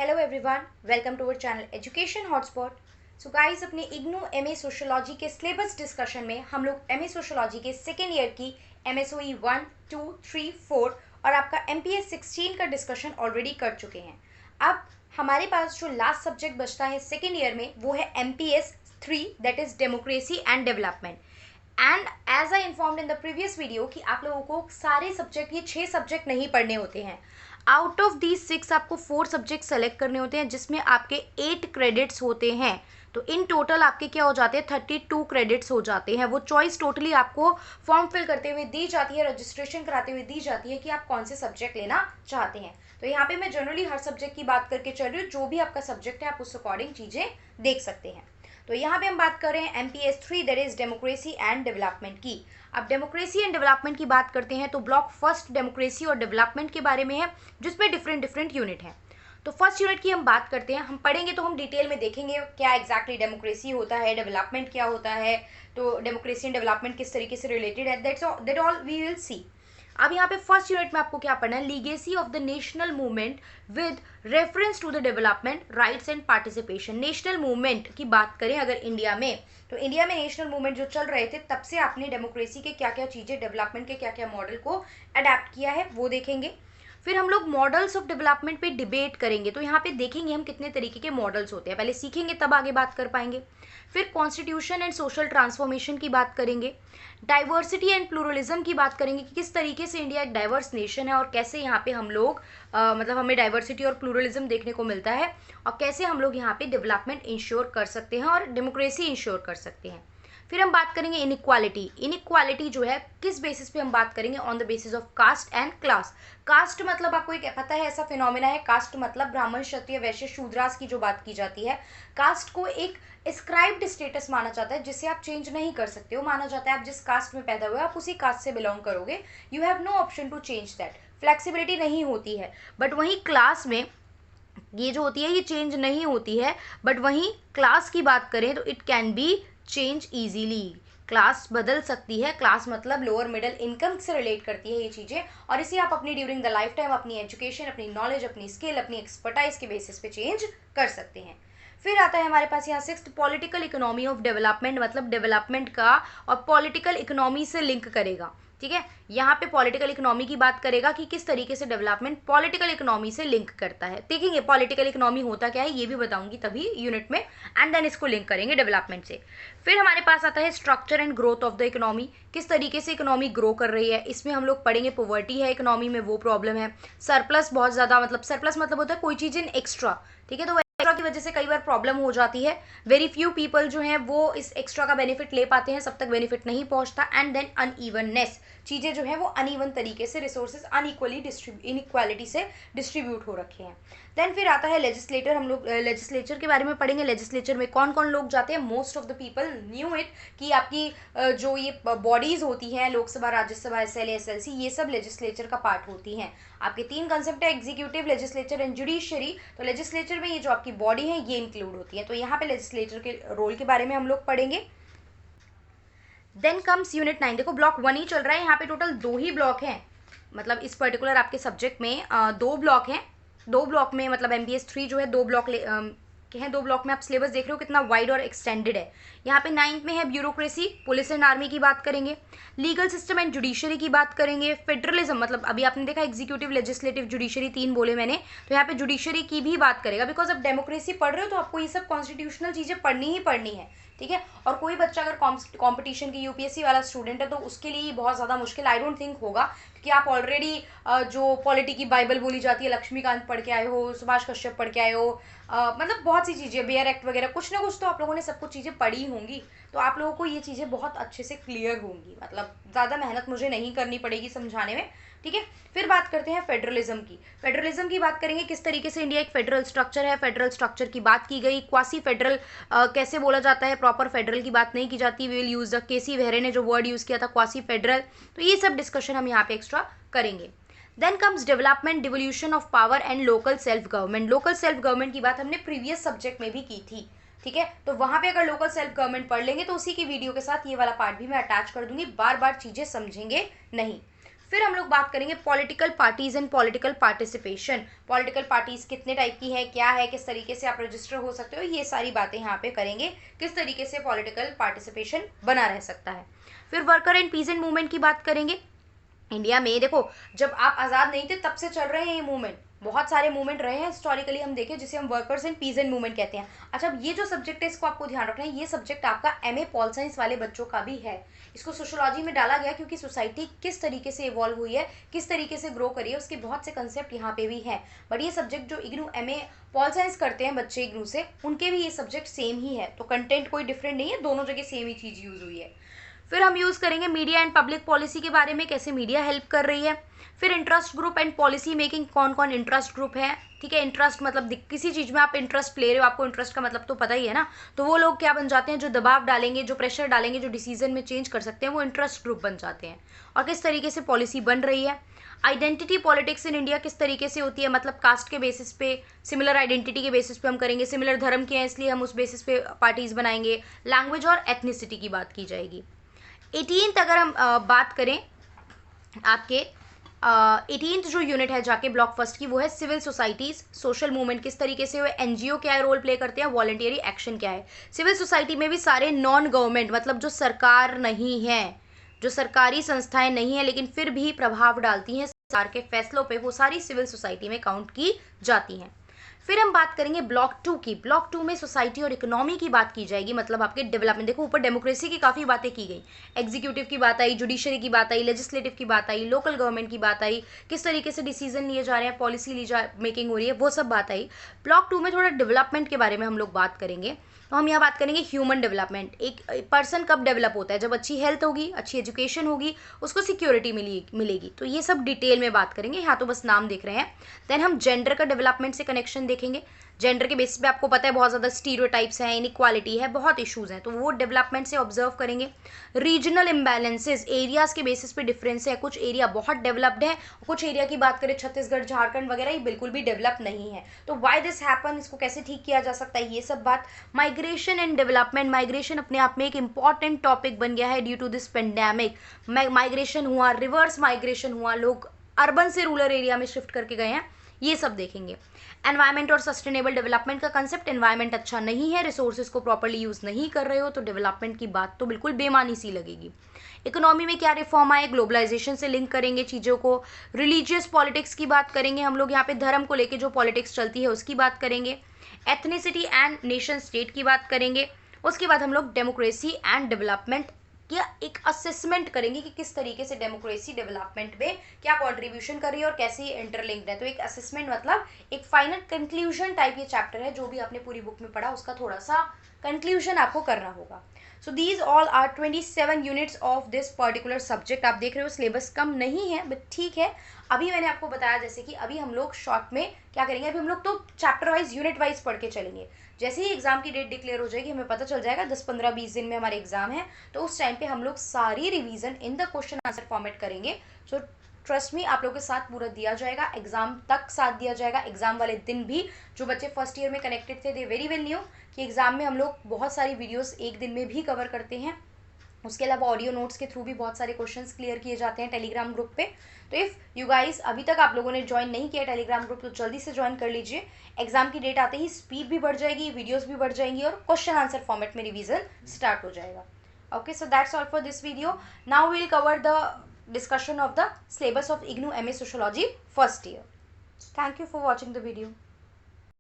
Hello everyone, welcome to our channel education hotspot. So guys, अपने IGNOU MA sociology के syllabus discussion में हम लोग एमए सोशियोलॉजी के सेकेंड ईयर की एमएसओई 1, 2, 3, 4 और आपका एमपीएस 16 का डिस्कशन ऑलरेडी कर चुके हैं। अब हमारे पास जो लास्ट सब्जेक्ट बचता है सेकेंड ईयर में वो है MPS 3, that is democracy and development. And as I informed in the previous video कि आप लोगों को सारे सब्जेक्ट, ये 6 सब्जेक्ट नहीं पढ़ने होते हैं। आउट ऑफ दीज 6 आपको 4 सब्जेक्ट सेलेक्ट करने होते हैं, जिसमें आपके 8 क्रेडिट्स होते हैं। तो इन टोटल आपके क्या हो जाते हैं, 32 क्रेडिट्स हो जाते हैं। वो चॉइस टोटली आपको फॉर्म फिल करते हुए दी जाती है, रजिस्ट्रेशन कराते हुए दी जाती है कि आप कौन से सब्जेक्ट लेना चाहते हैं। तो यहाँ पे मैं जनरली हर सब्जेक्ट की बात करके चल रही हूँ, जो भी आपका सब्जेक्ट है आप उस अकॉर्डिंग चीज़ें देख सकते हैं। तो यहाँ पे हम बात कर रहे हैं MPS 3, that is democracy and development की। अब डेमोक्रेसी एंड डेवलपमेंट की बात करते हैं तो ब्लॉक फर्स्ट डेमोक्रेसी और डेवलपमेंट के बारे में है, जिसमें डिफरेंट यूनिट हैं। तो फर्स्ट यूनिट की हम बात करते हैं, हम पढ़ेंगे तो हम डिटेल में देखेंगे क्या एग्जैक्टली डेमोक्रेसी होता है, डेवलपमेंट क्या होता है, तो डेमोक्रेसी एंड डेवलपमेंट किस तरीके से रिलेटेड है, that all we will see. अब यहाँ पे फर्स्ट यूनिट में आपको क्या पढ़ना है, legacy of the national movement with reference to the development rights and participation. National movement की बात करें अगर इंडिया में, तो इंडिया में नेशनल मूवमेंट जो चल रहे थे तब से आपने डेमोक्रेसी के क्या क्या चीज़ें, डेवलपमेंट के क्या क्या मॉडल को अडेप्ट किया है वो देखेंगे। फिर हम लोग मॉडल्स ऑफ डेवलपमेंट पे डिबेट करेंगे, तो यहाँ पे देखेंगे हम कितने तरीके के मॉडल्स होते हैं, पहले सीखेंगे तब आगे बात कर पाएंगे। फिर कॉन्स्टिट्यूशन एंड सोशल ट्रांसफॉर्मेशन की बात करेंगे। डाइवर्सिटी एंड प्लूरलिज्म की बात करेंगे कि किस तरीके से इंडिया एक डाइवर्स नेशन है और कैसे यहाँ पे हम लोग मतलब हमें डाइवर्सिटी और प्लूरलिज्म देखने को मिलता है, और कैसे हम लोग यहाँ पे डेवलपमेंट इंश्योर कर सकते हैं और डेमोक्रेसी इंश्योर कर सकते हैं। फिर हम बात करेंगे इनइक्वालिटी। इनइक्वालिटी जो है किस बेसिस पे हम बात करेंगे, on the basis of caste and class. Caste मतलब आपको एक पता है ऐसा फिनोमिना है, कास्ट मतलब ब्राह्मण, क्षत्रिय, वैश्य, शूद्रास की जो बात की जाती है। कास्ट को एक एस्क्राइब्ड स्टेटस माना जाता है जिसे आप चेंज नहीं कर सकते हो। माना जाता है आप जिस कास्ट में पैदा हुए आप उसी कास्ट से बिलोंग करोगे, you have no option to change that, flexibility नहीं होती है। बट वहीं क्लास में ये जो होती है ये चेंज नहीं होती है, बट वहीं क्लास की बात करें तो it can be change easily. Class बदल सकती है, क्लास मतलब लोअर मिडिल इनकम से रिलेट करती है ये चीज़ें, और इसे आप अपनी ड्यूरिंग द लाइफ टाइम अपनी एजुकेशन, अपनी नॉलेज, अपनी स्किल, अपनी एक्सपर्टाइज के बेसिस पे चेंज कर सकते हैं। फिर आता है हमारे पास यहाँ 6th political economy of development, मतलब डेवलपमेंट का और पॉलिटिकल इकोनॉमी से लिंक करेगा। ठीक है, यहाँ पे पॉलिटिकल इकोनॉमी की बात करेगा कि किस तरीके से डेवलपमेंट पॉलिटिकल इकोनॉमी से लिंक करता है। देखेंगे पॉलिटिकल इकोनॉमी होता क्या है ये भी बताऊंगी तभी यूनिट में, एंड देन इसको लिंक करेंगे डेवलपमेंट से। फिर हमारे पास आता है structure and growth of the economy, किस तरीके से इकोनॉमी ग्रो कर रही है। इसमें हम लोग पढ़ेंगे पॉवर्टी है इकोनॉमी में, वो प्रॉब्लम है। सरप्लस बहुत ज़्यादा, मतलब सरप्लस मतलब होता है कोई चीज़ इन एक्स्ट्रा, ठीक है, तो एक्स्ट्रा की वजह से कई बार प्रॉब्लम हो जाती है। वेरी फ्यू पीपल जो हैं वो इस एक्स्ट्रा का बेनिफिट ले पाते हैं, सब तक बेनिफिट नहीं पहुंचता। एंड देन अनइवननेस, चीज़ें जो हैं वो अनइवन तरीके से, रिसोर्सेज अनइक्वली इनइक्वालिटी से डिस्ट्रीब्यूट हो रखे हैं। देन फिर आता है लेजिस्लेटर, हम लोग लेजिस्लेचर के बारे में पढ़ेंगे। लेजिस्लेचर में कौन कौन लोग जाते हैं, most of the people knew it कि आपकी जो ये बॉडीज़ होती हैं, लोकसभा, राज्यसभा, एसएलए, एसएलसी, ये सब लेजिस्लेचर का पार्ट होती हैं। आपके 3 कंसेप्ट है, एग्जीक्यूटिव, लेजिस्लेचर एंड जुडिशियरी। तो लेजिस्लेचर में ये जो आपकी बॉडी है ये इंक्लूड होती है, तो यहाँ पे लेजिस्लेचर के रोल के बारे में हम लोग पढ़ेंगे। Then comes unit 9। देखो ब्लॉक 1 ही चल रहा है, यहाँ पे टोटल 2 ही ब्लॉक हैं, मतलब इस पर्टिकुलर आपके सब्जेक्ट में 2 ब्लॉक हैं। 2 ब्लॉक में मतलब एमपीएस 3 जो है 2 ब्लॉक के हैं। 2 ब्लॉक में आप सिलेबस देख रहे हो कितना वाइड और एक्सटेंडेड है। यहाँ पे 9th में है ब्यूरोक्रेसी, पुलिस एंड आर्मी की बात करेंगे। लीगल सिस्टम एंड जुडिशरी की बात करेंगे। फेडरलिज्म, मतलब अभी आपने देखा एग्जीक्यूटिव, लेजिस्लेटिव, जुडिशरी 3 बोले मैंने, तो यहाँ पे जुडिशरी की भी बात करेगा, बिकॉज अब डेमोक्रेसी पढ़ रहे हो तो आपको ये सब कॉन्स्टिट्यूशनल चीज़ें पढ़नी ही पढ़नी है। ठीक है, और कोई बच्चा अगर कंपटीशन की यूपीएससी वाला स्टूडेंट है तो उसके लिए बहुत ज़्यादा मुश्किल आई डोंट थिंक होगा, क्योंकि आप ऑलरेडी जो पॉलिटी की बाइबल बोली जाती है, लक्ष्मीकांत पढ़ के आए हो, सुभाष कश्यप पढ़ के आए हो, मतलब बहुत सी चीज़ें, बेयर एक्ट वगैरह, कुछ ना कुछ तो आप लोगों ने सब कुछ चीज़ें पढ़ी होंगी, तो आप लोगों को ये चीज़ें बहुत अच्छे से क्लियर होंगी, मतलब ज़्यादा मेहनत मुझे नहीं करनी पड़ेगी समझाने में। ठीक है, फिर बात करते हैं फेडरलिज्म की। फेडरलिज्म की बात करेंगे, किस तरीके से इंडिया एक फेडरल स्ट्रक्चर है, फेडरल स्ट्रक्चर की बात की गई। क्वासी फेडरल कैसे बोला जाता है, प्रॉपर फेडरल की बात नहीं की जाती। वी विल यूज़ द केसी वेहरे ने जो वर्ड यूज़ किया था क्वासी फेडरल, तो ये सब डिस्कशन हम यहाँ पे एक्स्ट्रा करेंगे। Then comes development, devolution of power and local self government. Local self government की बात हमने प्रीवियस सब्जेक्ट में भी की थी, ठीक है, तो वहाँ पे अगर लोकल सेल्फ गवर्नमेंट पढ़ लेंगे तो उसी की वीडियो के साथ ये वाला पार्ट भी मैं अटैच कर दूंगी, बार बार चीज़ें समझेंगे नहीं। फिर हम लोग बात करेंगे political parties and political participation. Political parties कितने टाइप की है, क्या है, किस तरीके से आप रजिस्टर हो सकते हो, ये सारी बातें यहाँ पे करेंगे, किस तरीके से पॉलिटिकल पार्टिसिपेशन बना रह सकता है। फिर वर्कर एंड पीजेंट मूवमेंट की बात करेंगे। इंडिया में देखो, जब आप आज़ाद नहीं थे तब से चल रहे हैं ये मूवमेंट, बहुत सारे मूवमेंट रहे हैं हिस्टोरिकली हम देखें, जिसे हम वर्कर्स एंड पीजेंट मूवमेंट कहते हैं। अच्छा, अब ये जो सब्जेक्ट है इसको आपको ध्यान रखना है, ये सब्जेक्ट आपका एमए पॉल साइंस वाले बच्चों का भी है। इसको सोशोलॉजी में डाला गया क्योंकि सोसाइटी किस तरीके से इवॉल्व हुई है, किस तरीके से ग्रो करी है, उसके बहुत से कंसेप्ट यहाँ पे भी हैं। बट ये सब्जेक्ट जो इग्नू एमए पॉल साइंस करते हैं बच्चे इग्नू से, उनके भी ये सब्जेक्ट सेम ही है, तो कंटेंट कोई डिफरेंट नहीं है, दोनों जगह सेम ही चीज़ यूज़ हुई है। फिर हम यूज़ करेंगे मीडिया एंड पब्लिक पॉलिसी के बारे में, कैसे मीडिया हेल्प कर रही है। फिर interest group and policy making, कौन कौन इंटरेस्ट ग्रुप है, ठीक है। इंटरेस्ट मतलब किसी चीज़ में आप इंटरेस्ट ले रहे हो, आपको इंटरेस्ट का मतलब तो पता ही है ना, तो वो लोग क्या बन जाते हैं, जो दबाव डालेंगे, जो प्रेशर डालेंगे, जो डिसीजन में चेंज कर सकते हैं, वो इंटरेस्ट ग्रुप बन जाते हैं। और किस तरीके से पॉलिसी बन रही है। आइडेंटिटी पॉलिटिक्स इन इंडिया किस तरीके से होती है, मतलब कास्ट के बेसिस पे, सिमिलर आइडेंटिटी के बेसिस पे हम करेंगे, सिमिलर धर्म के हैं इसलिए हम उस बेसिस पे पार्टीज बनाएंगे। लैंग्वेज और एथनिसिटी की बात की जाएगी। 18th अगर हम बात करें आपके 18th जो यूनिट है जाके ब्लॉक फर्स्ट की, वो है सिविल सोसाइटीज, सोशल मूवमेंट किस तरीके से हुए, एनजीओ क्या है, रोल प्ले करते हैं, वॉलंटियरी एक्शन क्या है। सिविल सोसाइटी में भी सारे नॉन गवर्नमेंट, मतलब जो सरकार नहीं है, जो सरकारी संस्थाएं नहीं है लेकिन फिर भी प्रभाव डालती हैं सरकार के फैसलों पे, वो सारी सिविल सोसाइटी में काउंट की जाती हैं। फिर हम बात करेंगे ब्लॉक 2 की। ब्लॉक 2 में सोसाइटी और इकोनॉमी की बात की जाएगी, मतलब आपके डेवलपमेंट। देखो ऊपर डेमोक्रेसी की काफ़ी बातें की गई, एग्जीक्यूटिव की बात आई, जुडिशरी की बात आई, लेजिस्लेटिव की बात आई, लोकल गवर्नमेंट की बात आई, किस तरीके से डिसीजन लिए जा रहे हैं, पॉलिसी मेकिंग हो रही है, वो सब बात आई। ब्लॉक 2 में थोड़ा डेवलपमेंट के बारे में हम लोग बात करेंगे। तो हम यहाँ बात करेंगे ह्यूमन डेवलपमेंट। एक पर्सन कब डेवलप होता है, जब अच्छी हेल्थ होगी, अच्छी एजुकेशन होगी, उसको सिक्योरिटी मिलेगी। तो ये सब डिटेल में बात करेंगे, यहाँ तो बस नाम देख रहे हैं। देन हम जेंडर का डेवलपमेंट से कनेक्शन देखेंगे। जेंडर के बेसिस पे आपको पता है बहुत ज़्यादा स्टीरियोटाइप्स हैं, इनइक्वालिटी है, बहुत इश्यूज़ हैं, तो वो डेवलपमेंट से ऑब्जर्व करेंगे। रीजनल इम्बैलेंसेज, एरियाज़ के बेसिस पे डिफरेंस है, कुछ एरिया बहुत डेवलप्ड है, कुछ एरिया की बात करें छत्तीसगढ़ झारखंड वगैरह, ये बिल्कुल भी डेवलप नहीं है, तो वाई दिस हैपन, इसको कैसे ठीक किया जा सकता है, ये सब बात। माइग्रेशन एंड डेवलपमेंट, माइग्रेशन अपने आप में एक इंपॉर्टेंट टॉपिक बन गया है due to this pandemic. Migration हुआ, रिवर्स माइग्रेशन हुआ, लोग अर्बन से रूरल एरिया में शिफ्ट करके गए हैं, ये सब देखेंगे। एनवायरमेंट और सस्टेनेबल डेवलपमेंट का कंसेप्ट, एनवायरमेंट अच्छा नहीं है, रिसोर्सेज को प्रॉपर्ली यूज़ नहीं कर रहे हो, तो डेवलपमेंट की बात तो बिल्कुल बेमानी सी लगेगी। इकोनॉमी में क्या रिफॉर्म आए, ग्लोबलाइजेशन से लिंक करेंगे चीज़ों को। रिलीजियस पॉलिटिक्स की बात करेंगे हम लोग, यहाँ पे धर्म को लेके जो पॉलिटिक्स चलती है उसकी बात करेंगे। एथनिसिटी एंड नेशन स्टेट की बात करेंगे। उसके बाद हम लोग डेमोक्रेसी एंड डेवलपमेंट या एक असेसमेंट करेंगे कि किस तरीके से डेमोक्रेसी डेवलपमेंट में क्या कंट्रीब्यूशन कर रही है और कैसे ये इंटरलिंक्ड है। तो एक असेसमेंट मतलब एक फाइनल कंक्लूजन टाइप ये चैप्टर है, जो भी आपने पूरी बुक में पढ़ा उसका थोड़ा सा कंक्लूजन आपको करना होगा। So these all are 27 units of this particular subject. आप देख रहे हो सिलेबस कम नहीं है बट ठीक है। अभी मैंने आपको बताया जैसे कि अभी हम लोग शॉर्ट में क्या करेंगे, अभी हम लोग तो चैप्टर वाइज यूनिट वाइज पढ़ के चलेंगे। जैसे ही एग्जाम की डेट डिक्लेयर हो जाएगी, हमें पता चल जाएगा 10 15 20 दिन में हमारे एग्जाम है, तो उस टाइम पे हम लोग सारी revision in the question answer format करेंगे। सो ट्रस्ट मी, आप लोगों के साथ पूरा दिया जाएगा, एग्जाम तक साथ दिया जाएगा। एग्जाम वाले दिन भी जो बच्चे फर्स्ट ईयर में कनेक्टेड थे, दे वेरी वेल न्यू कि एग्जाम में हम लोग बहुत सारी वीडियोस एक दिन में भी कवर करते हैं। उसके अलावा ऑडियो नोट्स के थ्रू भी बहुत सारे क्वेश्चंस क्लियर किए जाते हैं टेलीग्राम ग्रुप पे। तो इफ़ यू गाइस अभी तक आप लोगों ने ज्वाइन नहीं किया टेलीग्राम ग्रुप, तो जल्दी से ज्वाइन कर लीजिए। एग्जाम की डेट आते ही स्पीड भी बढ़ जाएगी, वीडियोस भी बढ़ जाएंगी और क्वेश्चन आंसर फॉर्मेट में रिवीजन स्टार्ट हो जाएगा। Okay, so that's all for this video. Now we will cover the discussion of the syllabus of IGNOU MA Sociology first year. Thank you for watching the video.